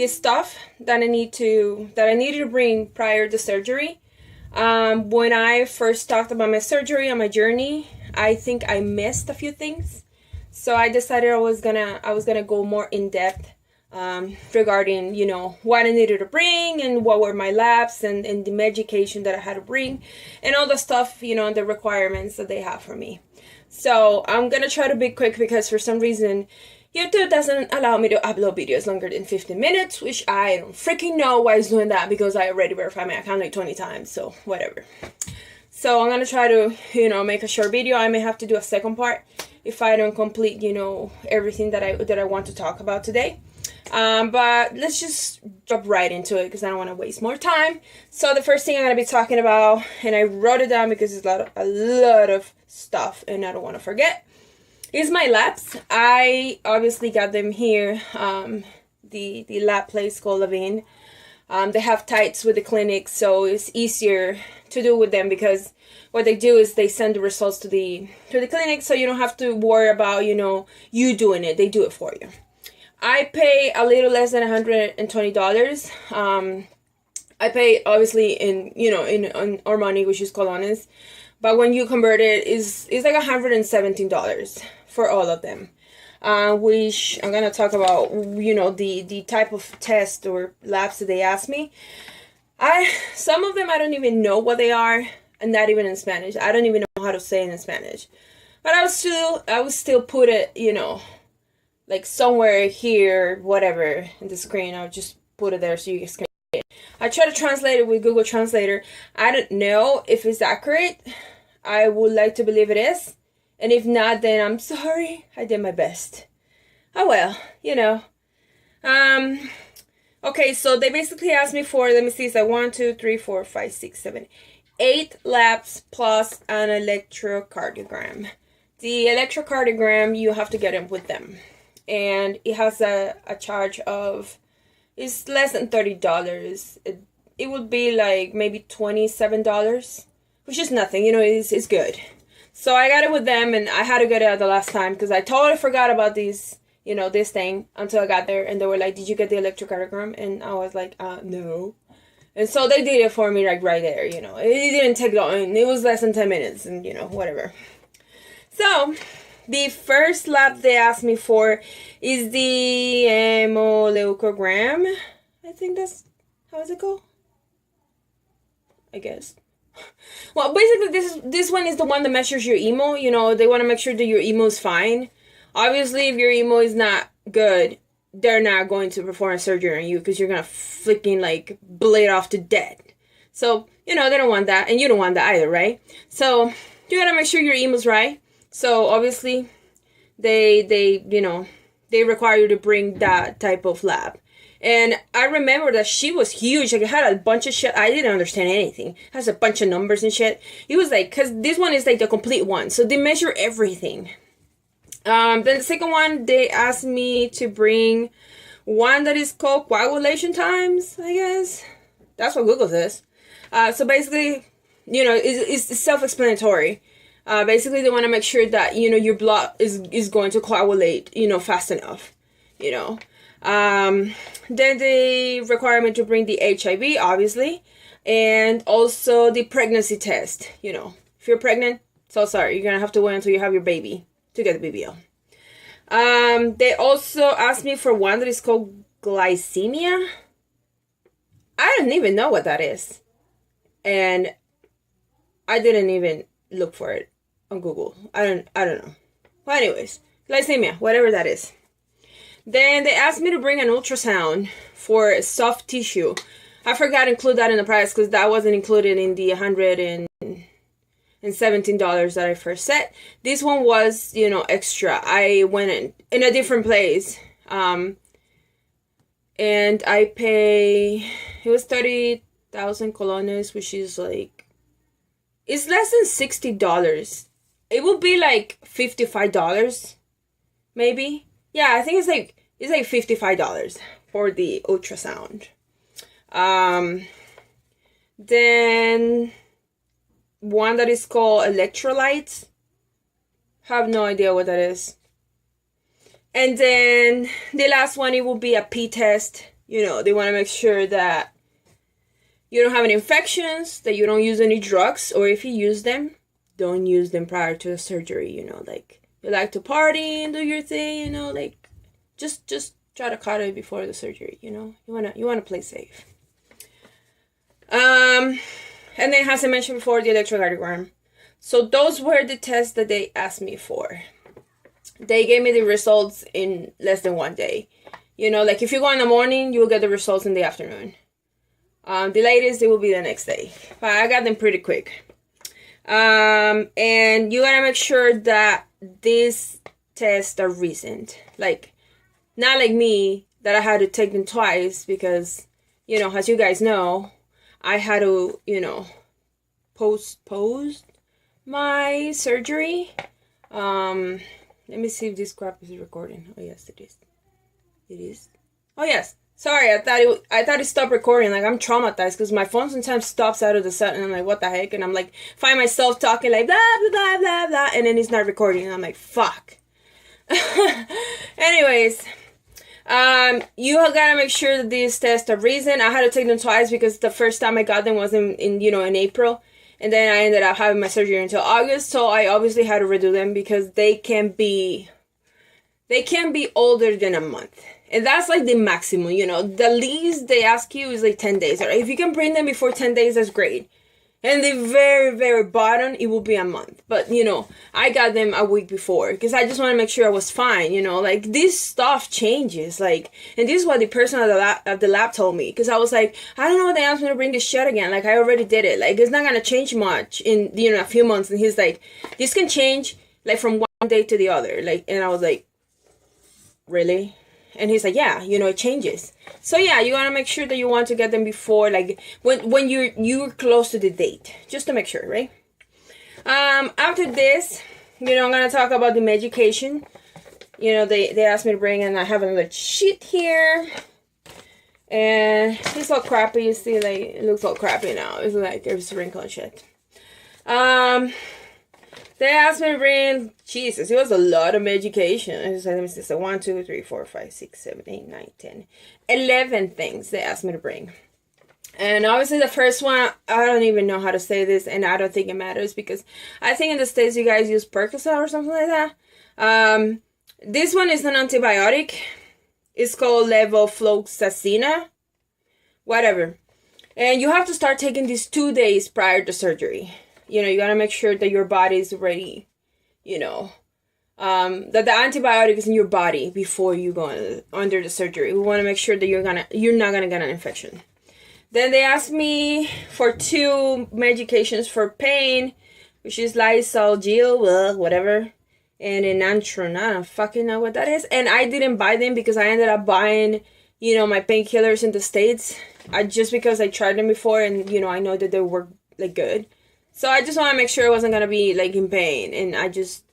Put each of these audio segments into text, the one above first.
the stuff that I needed to bring prior to surgery. When I first talked about my surgery and my journey, I think I missed a few things. So I decided I was gonna go more in depth regarding, you know, what I needed to bring and what were my labs and the medication that I had to bring and all the stuff, you know, the requirements that they have for me. So I'm gonna try to be quick because for some reason YouTube doesn't allow me to upload videos longer than 15 minutes, which I don't freaking know why it's doing that because I already verified my account like 20 times, so whatever. So I'm gonna try to, you know, make a short video. I may have to do a second part if I don't complete, you know, everything that I want to talk about today. But let's just jump right into it because I don't want to waste more time. So the first thing I'm going to be talking about, and I wrote it down because it's a lot of stuff and I don't want to forget, is my labs. I obviously got them here. The lab place called Levine. They have ties with the clinic, so it's easier to do with them because what they do is they send the results to the clinic, so you don't have to worry about, you know, you doing it. They do it for you. I pay a little less than $120. I pay obviously in our money, which is colones, but when you convert it, it's like $117 for all of them. Which I'm gonna talk about, you know, the type of test or labs that they ask me. Some of them I don't even know what they are, and not even in Spanish. I don't even know how to say it in Spanish, but I would still put it, you know, like somewhere here, whatever, in the screen. I'll just put it there so you guys can see it. I try to translate it with Google Translator. I don't know if it's accurate. I would like to believe it is. And if not, then I'm sorry. I did my best. Oh well, you know. Okay, so they basically asked me for, let me see, it's like 1, 2, 3, 4, 5, 6, 7, 8 labs plus an electrocardiogram. The electrocardiogram, you have to get it with them. And it has a charge of, it's less than $30. It would be like maybe $27, which is nothing, you know, it's good. So I got it with them, and I had to get it the last time because I totally forgot about these, you know, this thing until I got there, and they were like, did you get the electrocardiogram? And I was like, no. And so they did it for me, like, right there, you know. It didn't take long. It was less than 10 minutes, and, you know, whatever. So the first lab they asked me for is the Electrocardiogram. I think that's, how is it called? I guess. Well, basically, this one is the one that measures your emo. You know, they want to make sure that your emo is fine. Obviously, if your emo is not good, they're not going to perform a surgery on you because you're going to freaking, like, bleed off to death. So, you know, they don't want that, and you don't want that either, right? So, you got to make sure your emo's right. So, obviously, they you know, they require you to bring that type of lab. And I remember that she was huge. Like, it had a bunch of shit. I didn't understand anything. It has a bunch of numbers and shit. It was like, because this one is like the complete one. So they measure everything. Then the second one, they asked me to bring one that is called coagulation times, I guess. That's what Google says. So basically, you know, it's self-explanatory. Basically, they want to make sure that, you know, your blood is going to coagulate, you know, fast enough, you know. Then they require me to bring the HIV, obviously, and also the pregnancy test. You know, if you're pregnant, so sorry, you're gonna have to wait until you have your baby to get the BBL. They also asked me for one that is called glycemia. I don't even know what that is, and I didn't even look for it on Google. I don't know. Well, anyways, glycemia, whatever that is. Then they asked me to bring an ultrasound for soft tissue. I forgot to include that in the price because that wasn't included in the $117 that I first said. This one was, you know, extra. I went in a different place. And I pay, it was 30,000 colones, which is like, it's less than $60. It would be like $55, maybe. Yeah, I think it's like $55 for the ultrasound. Then one that is called electrolytes. Have no idea what that is. And then the last one, it will be a pee test, You know, they want to make sure that you don't have any infections, that you don't use any drugs, or if you use them, don't use them prior to the surgery, you know, like, you like to party and do your thing, you know, like, just try to cut it before the surgery, you know, you wanna play safe. And then, as I mentioned before, the electrocardiogram. So those were the tests that they asked me for. They gave me the results in less than 1 day. You know, like if you go in the morning, you will get the results in the afternoon. The latest, it will be the next day. But I got them pretty quick. And you gotta make sure that these tests are recent. Like, not like me, that I had to take them twice because, you know, as you guys know, I had to, you know, postpone my surgery. Let me see if this crap is recording. Oh yes, it is. It is. Oh yes. Sorry, I thought it stopped recording. Like, I'm traumatized because my phone sometimes stops out of the sun, and I'm like, what the heck? And I'm like, find myself talking like blah blah blah blah blah, and then it's not recording, and I'm like, fuck. Anyways, you gotta make sure that these tests are recent. I had to take them twice because the first time I got them was in you know, in April. And then I ended up having my surgery until August, so I obviously had to redo them because they can be older than a month. And that's like the maximum, you know. The least they ask you is like 10 days. Or if you can bring them before 10 days, that's great. And the very, very bottom, it will be a month. But, you know, I got them a week before because I just want to make sure I was fine, you know. Like, this stuff changes. Like, and this is what the person at the lab told me. Because I was like, I don't know what they asked me to bring this shit again. Like, I already did it. Like, it's not going to change much in, you know, a few months. And he's like, this can change, like, from one day to the other. Like, and I was like, really? And he's like, yeah, you know, it changes. So yeah, you want to make sure that you want to get them before, like, when you're close to the date, just to make sure, right? After this, you know, I'm going to talk about the medication. You know, they asked me to bring, and I have another sheet here. And it's all crappy, you see, like, it looks all crappy now. It's like, there's a wrinkle and shit. They asked me to bring, Jesus, it was a lot of medication. I just, let me see, so 1, 2, 3, 4, 5, 6, 7, 8, 9, 10, 11 things they asked me to bring. And obviously the first one, I don't even know how to say this, and I don't think it matters because I think in the States you guys use Percocet or something like that. This one is an antibiotic. It's called levofloxacin, whatever. And you have to start taking these 2 days prior to surgery. You know, you gotta make sure that your body is ready, you know, that the antibiotic is in your body before you go under the surgery. We want to make sure that you're not gonna get an infection. Then they asked me for 2 medications for pain, which is Lysolgel, whatever, and Enantron. I don't fucking know what that is. And I didn't buy them because I ended up buying, you know, my painkillers in the States. Just because I tried them before, and, you know, I know that they work, like, good. So I just want to make sure I wasn't going to be, like, in pain. And I just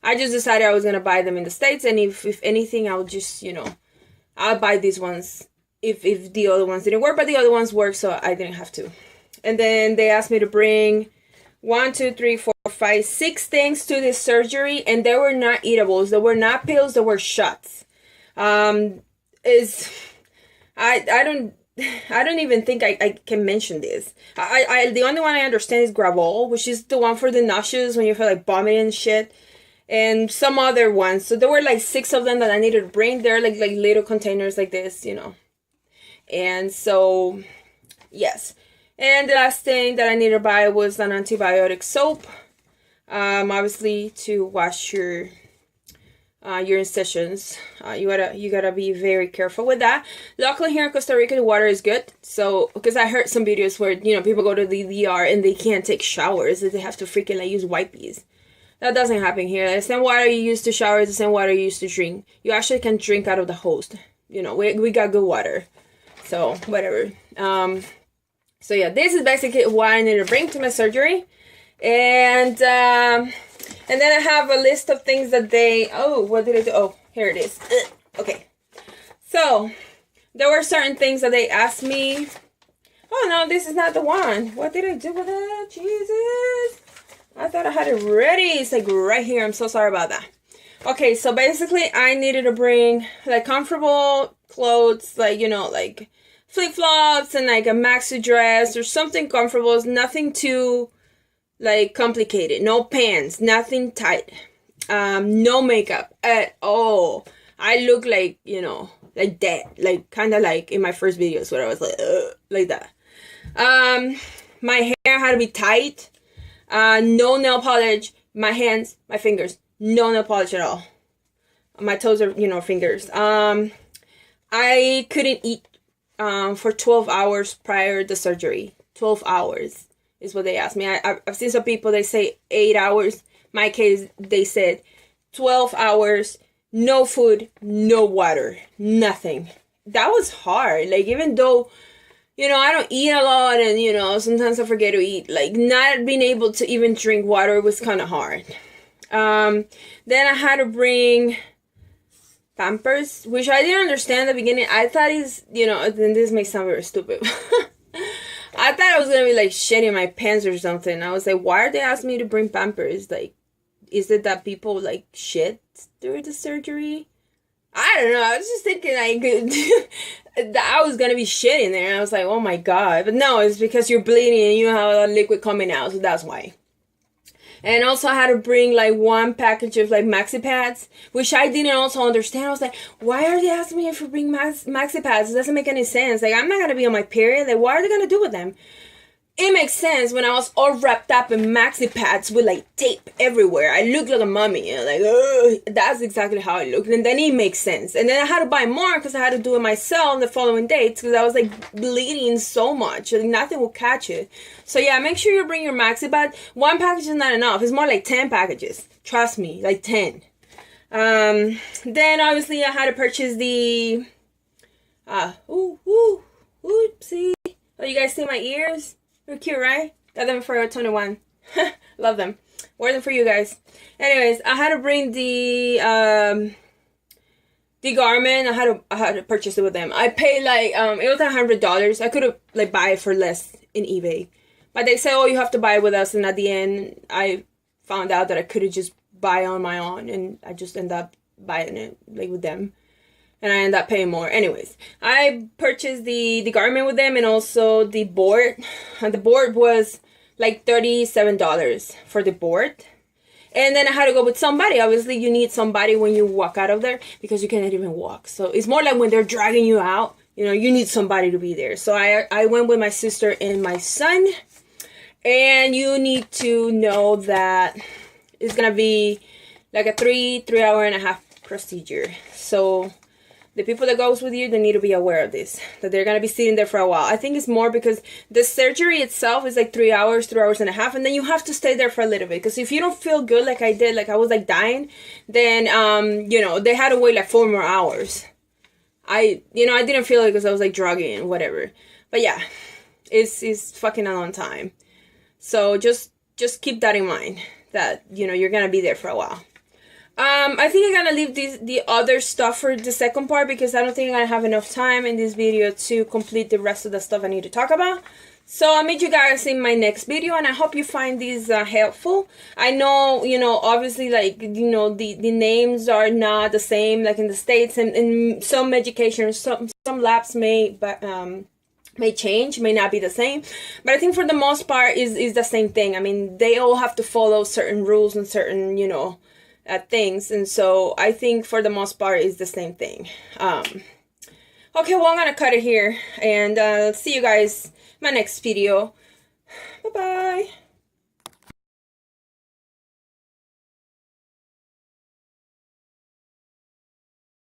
decided I was going to buy them in the States. And if anything, I'll just, you know, I'll buy these ones if the other ones didn't work. But the other ones worked, so I didn't have to. And then they asked me to bring 1, 2, 3, 4, 5, 6 things to this surgery. And they were not eatables. They were not pills. They were shots. I don't even think I can mention this. The only one I understand is Gravol, which is the one for the nauseous when you feel like vomiting and shit. And some other ones. So there were like 6 of them that I needed to bring. They're like little containers like this, you know. And so, yes. And the last thing that I needed to buy was an antibiotic soap. Obviously to wash your incisions. You gotta be very careful with that. Luckily here in Costa Rica the water is good, so because I heard some videos where, you know, people go to the DR and they can't take showers, they have to freaking like use wipes. That doesn't happen here. The same water you use to shower is the same water you use to drink. You actually can drink out of the hose. You know, we got good water, so whatever. So yeah, this is basically what I need to bring to my surgery. And then I have a list of things that they... Oh, what did I do? Oh, here it is. Okay. So, there were certain things that they asked me. Oh, no, this is not the one. What did I do with it? Jesus. I thought I had it ready. It's like right here. I'm so sorry about that. Okay, so basically I needed to bring like comfortable clothes, like, you know, like flip-flops and like a maxi dress or something comfortable. It's nothing too like complicated. No pants, nothing tight. No makeup at all. I look like, you know, like that, like kind of like in my first videos where I was like that. My hair had to be tight. No nail polish. My hands, my fingers, no nail polish at all. My toes are, you know, fingers. I couldn't eat for 12 hours prior to surgery. 12 hours is what they asked me. I've seen some people, they say 8 hours. My case, they said 12 hours, no food, no water, nothing. That was hard. Like, even though, you know, I don't eat a lot and, you know, sometimes I forget to eat. Like, not being able to even drink water was kind of hard. Then I had to bring Pampers, which I didn't understand at the beginning. I thought is, you know, and this may sound very stupid. I thought I was going to be like shitting my pants or something. I was like, why are they asking me to bring Pampers? Like, is it that people like shit during the surgery? I don't know. I was just thinking like that I was gonna be shitting there. I was like, oh my god. But no, it's because you're bleeding and you have a liquid coming out, so that's why. And also I had to bring like one package of like maxi pads, which I didn't also understand. I was like, why are they asking me if I bring maxi pads? It doesn't make any sense. Like, I'm not gonna be on my period. Like, what are they gonna do with them? It makes sense when I was all wrapped up in maxi pads with like tape everywhere. I looked like a mummy. And like, ugh, that's exactly how I looked. And then it makes sense. And then I had to buy more because I had to do it myself the following days because I was like bleeding so much. Like, nothing will catch it. So yeah, make sure you bring your maxi pad. One package is not enough. It's more like 10 packages. Trust me, like 10. Then obviously I had to purchase the, oopsie. Oh, you guys see my ears? They're cute, right? Got them for 21. Love them. Wear them for you guys. Anyways, I had to bring the garment. I had to purchase it with them. I paid like it was $100. I could have like buy it for less in eBay, but they said, oh, you have to buy it with us. And at the end, I found out that I could have just buy on my own, and I just ended up buying it like with them. And I ended up paying more. Anyways, I purchased the garment with them and also the board. And the board was like $37 for the board. And then I had to go with somebody. Obviously, you need somebody when you walk out of there because you cannot even walk. So it's more like when they're dragging you out, you know, you need somebody to be there. So I went with my sister and my son. And you need to know that it's going to be like a 3.5 procedure. So the people that goes with you, they need to be aware of this, that they're going to be sitting there for a while. I think it's more because the surgery itself is like 3 hours, 3.5 hours, and then you have to stay there for a little bit. Because if you don't feel good like I did, like I was like dying, then, you know, they had to wait like 4 more hours. I didn't feel it because I was like drugging and whatever. But yeah, it's fucking a long time. So just keep that in mind, that, you know, you're going to be there for a while. I think I'm gonna leave the other stuff for the second part because I don't think I'm gonna have enough time in this video to complete the rest of the stuff I need to talk about. So I'll meet you guys in my next video, and I hope you find these helpful. I know, you know, obviously, like, you know, the names are not the same like in the States, and in some medications, some labs may change, may not be the same, but I think for the most part is the same thing. I mean, they all have to follow certain rules and certain, you know, things, and so I think for the most part is the same thing. Okay, well, I'm gonna cut it here, and see you guys in my next video. Bye bye.